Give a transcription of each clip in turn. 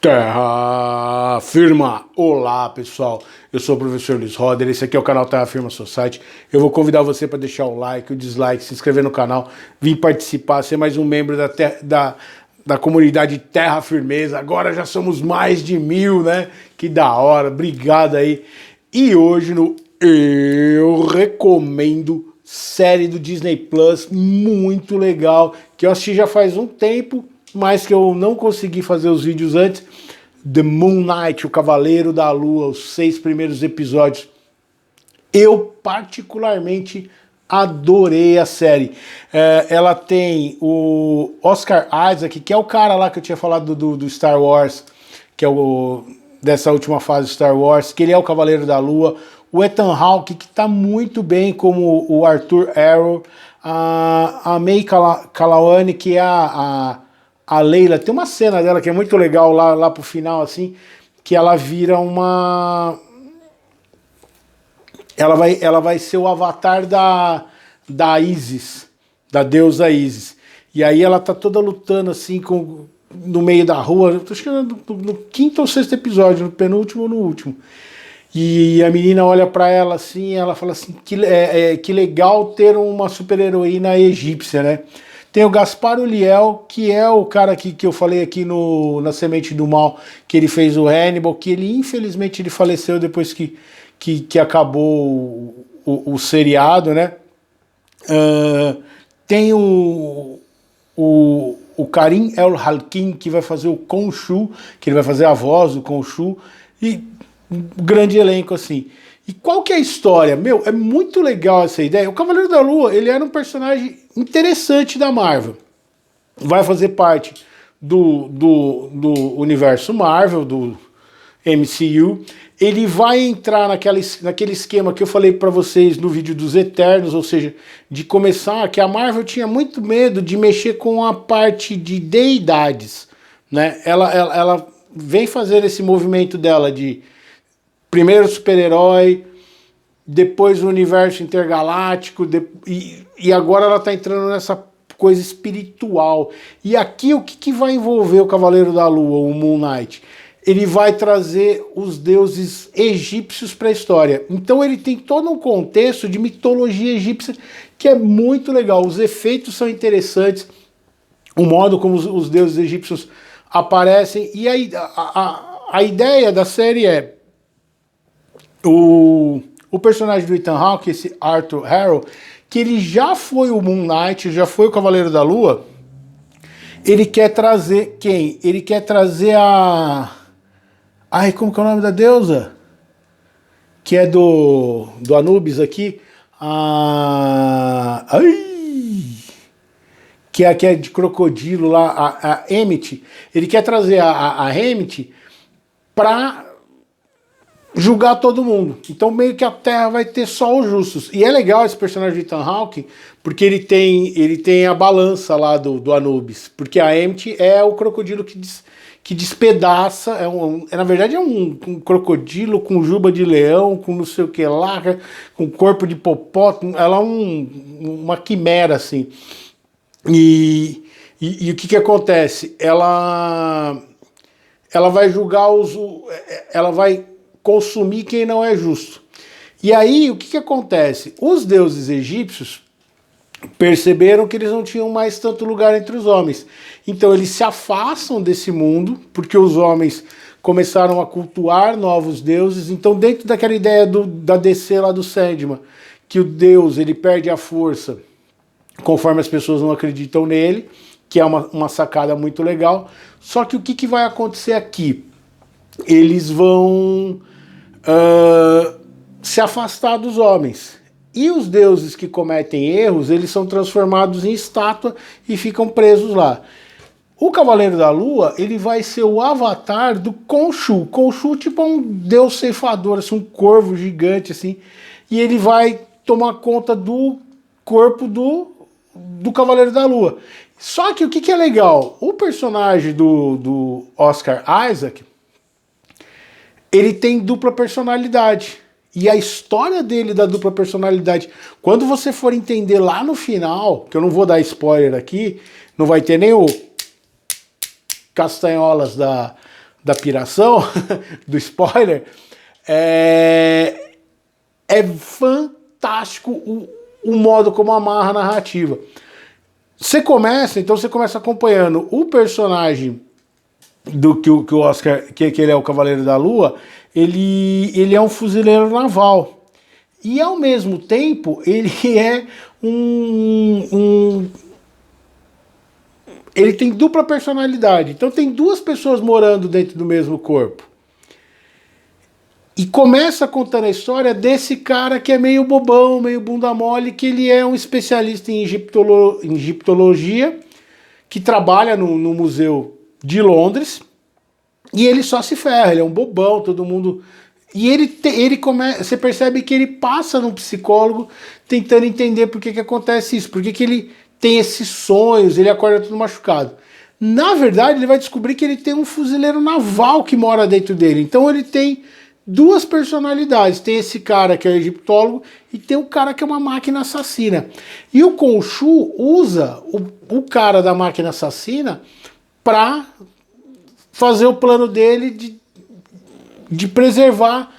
Terra Firma! Olá pessoal, eu sou o professor Luiz Roder, esse aqui é o canal Terra Firma Society. Eu vou convidar você para deixar o like, o dislike, se inscrever no canal, vir participar, ser mais um membro da comunidade Terra Firmeza. Agora já somos mais de 1000, né? Que da hora, obrigado aí. E hoje no Eu Recomendo, série do Disney Plus, muito legal, que eu assisti já faz um tempo, mas que eu não consegui fazer os vídeos antes. The Moon Knight, o Cavaleiro da Lua, os 6 primeiros episódios. Eu particularmente adorei a série. Ela tem o Oscar Isaac, que é o cara lá que eu tinha falado do Star Wars, que é dessa última fase Star Wars, que ele é o Cavaleiro da Lua. O Ethan Hawke, que está muito bem como o Arthur Harrow. A May Kalawani, que é a Leila. Tem uma cena dela que é muito legal lá pro final, assim, que ela vira uma... Ela vai ser o avatar da Isis, da deusa Isis. E aí ela tá toda lutando, assim, no meio da rua. Acho que no quinto ou sexto episódio, no penúltimo ou no último. E a menina olha pra ela assim, ela fala assim, que legal ter uma super-heroína egípcia, né? Tem o Gaspar Ulliel, que é o cara que eu falei aqui na Semente do Mal, que ele fez o Hannibal, que ele infelizmente ele faleceu depois que acabou o seriado, né? Tem o Karim El-Halkin, que vai fazer o Khonshu, que ele vai fazer a voz do Khonshu, e um grande elenco assim. E qual que é a história? Meu, é muito legal essa ideia. O Cavaleiro da Lua, ele era um personagem interessante da Marvel. Vai fazer parte do universo Marvel, do MCU. Ele vai entrar naquele esquema que eu falei para vocês no vídeo dos Eternos, ou seja, de começar, que a Marvel tinha muito medo de mexer com a parte de deidades, né? Ela vem fazer esse movimento dela de primeiro super-herói, depois o universo intergaláctico, e agora ela está entrando nessa coisa espiritual. E aqui o que vai envolver o Cavaleiro da Lua, o Moon Knight? Ele vai trazer os deuses egípcios para a história. Então ele tem todo um contexto de mitologia egípcia que é muito legal. Os efeitos são interessantes, o modo como os deuses egípcios aparecem. E aí a ideia da série é o personagem do Ethan Hawke, esse Arthur Harrow, que ele já foi o Moon Knight, já foi o Cavaleiro da Lua. Ele quer trazer quem? Ele quer trazer Ai, como que é o nome da deusa? Que é do Anubis aqui. Que é de crocodilo lá, a Emmett. Ele quer trazer a Emmett para julgar todo mundo. Então meio que a Terra vai ter só os justos. E é legal esse personagem de Ethan Hawke, porque ele tem a balança lá do Anubis. Porque a Emmett é o crocodilo que despedaça. Na verdade é um crocodilo com juba de leão, com não sei o que lá, com corpo de hipopótamo. Ela é uma quimera, assim. E o que acontece? Ela vai julgar ela vai consumir quem não é justo. E aí, o que acontece? Os deuses egípcios perceberam que eles não tinham mais tanto lugar entre os homens. Então eles se afastam desse mundo, porque os homens começaram a cultuar novos deuses. Então dentro daquela ideia da DC lá do Sandman, que o deus ele perde a força conforme as pessoas não acreditam nele, que é uma sacada muito legal. Só que o que vai acontecer aqui? Eles vão se afastar dos homens. E os deuses que cometem erros, eles são transformados em estátua e ficam presos lá. O Cavaleiro da Lua, ele vai ser o avatar do Khonshu. Khonshu tipo um deus ceifador, assim, um corvo gigante, assim. E ele vai tomar conta do corpo do Cavaleiro da Lua. Só que o que é legal? O personagem do Oscar Isaac, ele tem dupla personalidade. E a história dele da dupla personalidade, quando você for entender lá no final, que eu não vou dar spoiler aqui, não vai ter nem o Castanholas da piração, do spoiler, é fantástico o modo como amarra a narrativa. Você começa acompanhando o personagem do que o Oscar, que ele é o Cavaleiro da Lua, ele é um fuzileiro naval. E ao mesmo tempo, ele é ele tem dupla personalidade. Então tem duas pessoas morando dentro do mesmo corpo. E começa contando a história desse cara que é meio bobão, meio bunda mole, que ele é um especialista em egiptologia, que trabalha no Museu de Londres, e ele só se ferra, ele é um bobão, todo mundo... E você percebe que ele passa num psicólogo tentando entender por que acontece isso, por que ele tem esses sonhos, ele acorda todo machucado. Na verdade, ele vai descobrir que ele tem um fuzileiro naval que mora dentro dele. Então ele tem duas personalidades. Tem esse cara que é egiptólogo e tem o cara que é uma máquina assassina. E o Khonshu usa o cara da máquina assassina para fazer o plano dele de preservar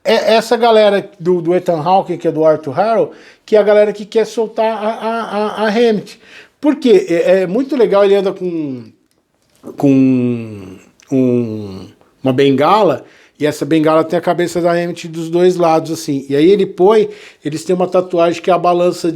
essa galera do Ethan Hawke, que é do Arthur Harrow, que é a galera que quer soltar a Hammett. Porque é muito legal, ele anda com uma bengala, e essa bengala tem a cabeça da Hammett dos dois lados, assim. E aí eles têm uma tatuagem que é a balança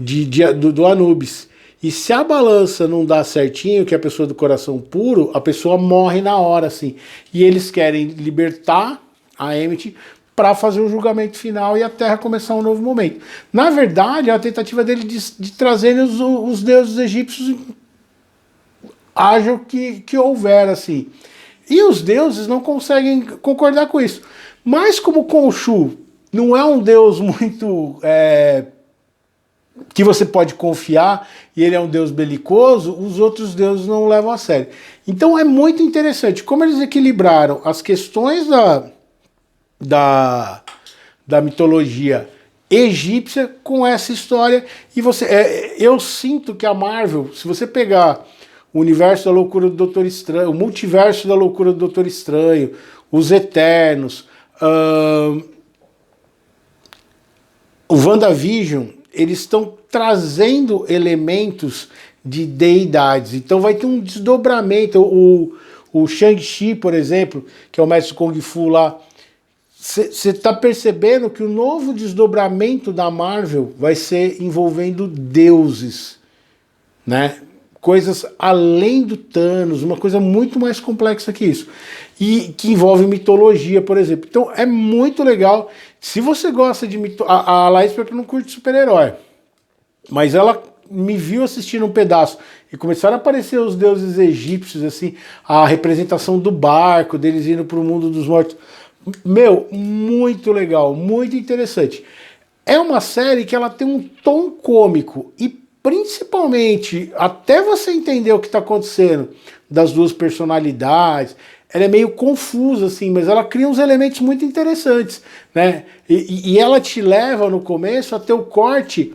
do Anubis. E se a balança não dá certinho, que é a pessoa do coração puro, a pessoa morre na hora, assim. E eles querem libertar a Hammett para fazer o julgamento final e a Terra começar um novo momento. Na verdade, é a tentativa dele de trazerem os deuses egípcios, haja o que houver, assim. E os deuses não conseguem concordar com isso. Mas como Khonshu não é um deus muito... que você pode confiar, e ele é um deus belicoso, os outros deuses não o levam a sério. Então é muito interessante como eles equilibraram as questões da mitologia egípcia com essa história, e eu sinto que a Marvel, se você pegar o universo da loucura do Doutor Estranho, o multiverso da loucura do Doutor Estranho, os Eternos, o WandaVision, eles estão trazendo elementos de deidades. Então vai ter um desdobramento. O Shang-Chi, por exemplo, que é o mestre Kung Fu lá, você está percebendo que o novo desdobramento da Marvel vai ser envolvendo deuses, né? Coisas além do Thanos, uma coisa muito mais complexa que isso. E que envolve mitologia, por exemplo. Então é muito legal. Se você gosta de mitologia... A Laís não curte super-herói, mas ela me viu assistindo um pedaço e começaram a aparecer os deuses egípcios, assim, a representação do barco, deles indo para o mundo dos mortos. Meu, muito legal, muito interessante. É uma série que ela tem um tom cômico e principalmente, até você entender o que está acontecendo das duas personalidades, ela é meio confusa, assim, mas ela cria uns elementos muito interessantes, né? E ela te leva no começo a ter o corte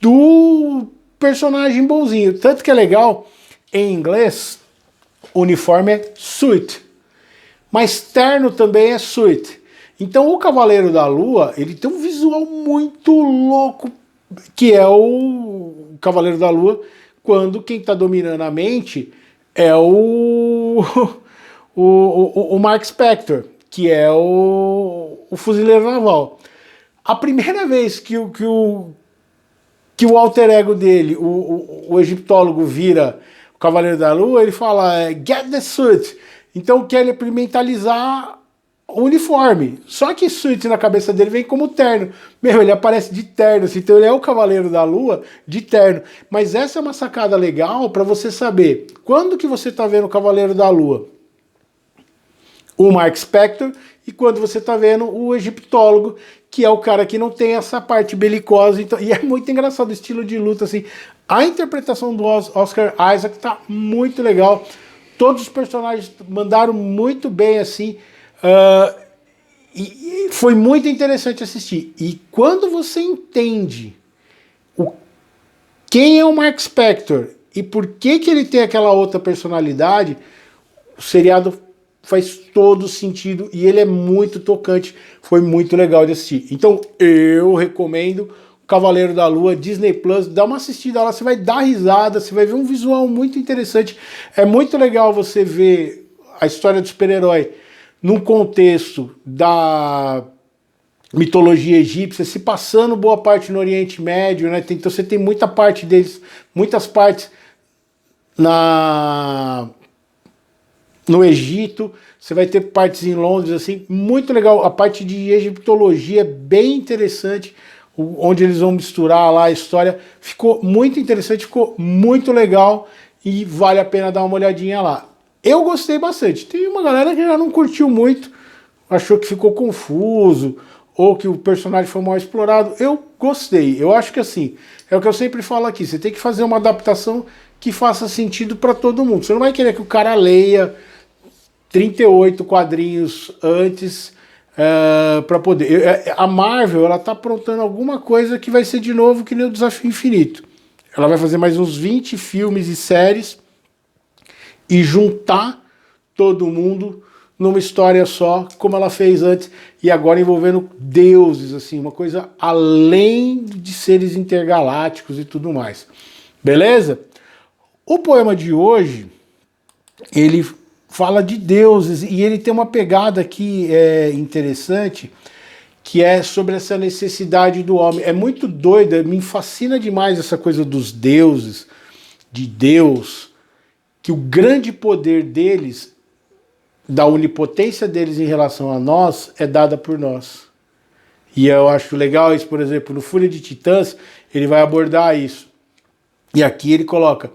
do personagem bonzinho. Tanto que é legal, em inglês, o uniforme é suit, mas terno também é suit. Então o Cavaleiro da Lua, ele tem um visual muito louco, que é o Cavaleiro da Lua, quando quem está dominando a mente é o Mark Spector, que é o fuzileiro naval. A primeira vez que o alter ego dele, o egiptólogo, vira o Cavaleiro da Lua, ele fala, get the suit. Então quer ele mentalizar o uniforme. Só que suit na cabeça dele vem como terno. Meu, ele aparece de terno, assim, então ele é o Cavaleiro da Lua de terno. Mas essa é uma sacada legal para você saber quando que você está vendo o Cavaleiro da Lua, o Mark Spector, e quando você está vendo o egiptólogo, que é o cara que não tem essa parte belicosa. Então, e é muito engraçado o estilo de luta, assim. A interpretação do Oscar Isaac tá muito legal. Todos os personagens mandaram muito bem, assim. E foi muito interessante assistir. E quando você entende quem é o Mark Spector e por que ele tem aquela outra personalidade, o seriado faz todo sentido e ele é muito tocante, foi muito legal de assistir. Então eu recomendo Cavaleiro da Lua, Disney Plus, dá uma assistida lá, você vai dar risada, você vai ver um visual muito interessante. É muito legal você ver a história do super-herói num contexto da mitologia egípcia, se passando boa parte no Oriente Médio, né? Então você tem muita parte deles, muitas partes no Egito, você vai ter partes em Londres, assim, muito legal. A parte de egiptologia é bem interessante, onde eles vão misturar lá a história. Ficou muito interessante, ficou muito legal e vale a pena dar uma olhadinha lá. Eu gostei bastante. Tem uma galera que já não curtiu muito, achou que ficou confuso, ou que o personagem foi mal explorado. Eu gostei. Eu acho que assim, é o que eu sempre falo aqui, você tem que fazer uma adaptação que faça sentido para todo mundo. Você não vai querer que o cara leia 38 quadrinhos antes para poder... A Marvel, ela tá aprontando alguma coisa que vai ser de novo que nem o Desafio Infinito. Ela vai fazer mais uns 20 filmes e séries e juntar todo mundo numa história só, como ela fez antes, e agora envolvendo deuses, assim, uma coisa além de seres intergalácticos e tudo mais. Beleza? O poema de hoje, ele fala de deuses, e ele tem uma pegada aqui interessante, que é sobre essa necessidade do homem. É muito doida, me fascina demais essa coisa dos deuses, de Deus, que o grande poder deles, da onipotência deles em relação a nós, é dada por nós. E eu acho legal isso, por exemplo, no Fúria de Titãs, ele vai abordar isso. E aqui ele coloca,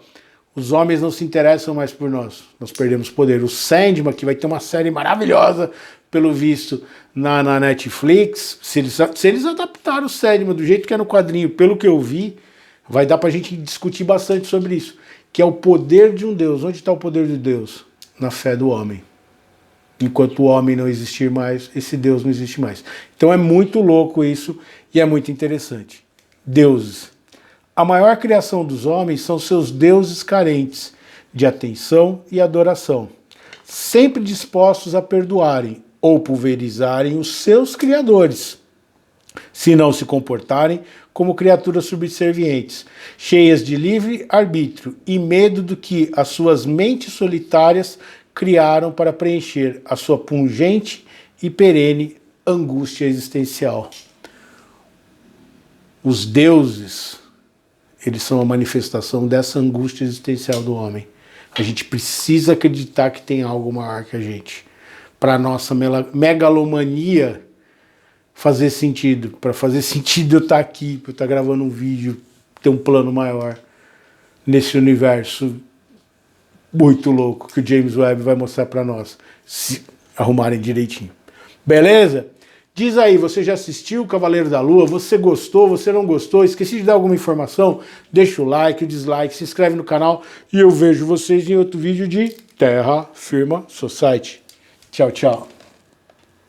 os homens não se interessam mais por nós, nós perdemos poder. O Sandman, que vai ter uma série maravilhosa, pelo visto, na Netflix, se eles adaptaram o Sandman do jeito que é no quadrinho, pelo que eu vi, vai dar pra gente discutir bastante sobre isso, que é o poder de um Deus. Onde está o poder de Deus? Na fé do homem. Enquanto o homem não existir mais, esse Deus não existe mais. Então é muito louco isso e é muito interessante. Deuses. A maior criação dos homens são seus deuses carentes de atenção e adoração, sempre dispostos a perdoarem ou pulverizarem os seus criadores, se não se comportarem como criaturas subservientes, cheias de livre arbítrio e medo do que as suas mentes solitárias criaram para preencher a sua pungente e perene angústia existencial. Os deuses, eles são a manifestação dessa angústia existencial do homem. A gente precisa acreditar que tem algo maior que a gente. Para a nossa megalomania fazer sentido. Para fazer sentido eu estar aqui, para eu estar gravando um vídeo, ter um plano maior nesse universo muito louco que o James Webb vai mostrar para nós, se arrumarem direitinho. Beleza? Diz aí, você já assistiu o Cavaleiro da Lua? Você gostou? Você não gostou? Esqueci de dar alguma informação? Deixa o like, o dislike, se inscreve no canal e eu vejo vocês em outro vídeo de Terra Firma Society. Tchau, tchau.